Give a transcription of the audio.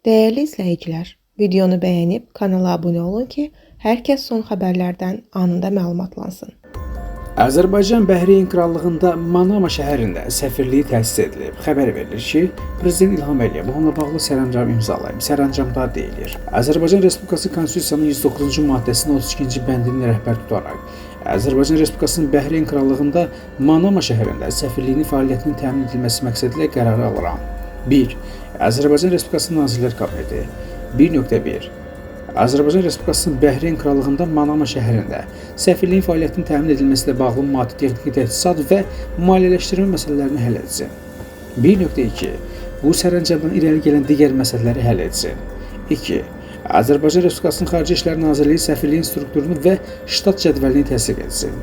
Değerli izləyicilər, videonu bəyənib kanala abunə olun ki, hər kəs son xəbərlərdən anında məlumatlansın. Azərbaycan Bəhreyn Krallığında Manama şəhərində səfirliyi təsis edilib. Xəbər verilir ki, Prezident İlham Əliyev bununla bağlı sərəncam imzalayıb. Sərəncamda deyilir: Azərbaycan Respublikası Konstitusiyasının 109-cu maddəsinin 32-ci bəndini rəhbər tutaraq, Azərbaycan Respublikasının Bəhreyn Krallığında Manama şəhərində səfirliyinin fəaliyyətinin təmin edilməsi məqsədilə qərar alıram. 1. Azərbaycan Respublikasının Nazirlər Kabineti 1.1. Azərbaycan Respublikasının Bəhreyn Krallığında Manama şəhərində səfirliyin fəaliyyətinin təmin edilməsi ilə bağlı maddi texniki təchizat və maliyyələşdirmə məsələlərini həll etsin. 1.2. Bu sərəncamdan irəli gələn digər məsələləri həll etsin. 2. Azərbaycan Respublikasının Xarici İşlər Nazirliyi səfirliyin strukturunu və ştat cədvəlini təsdiq etsin.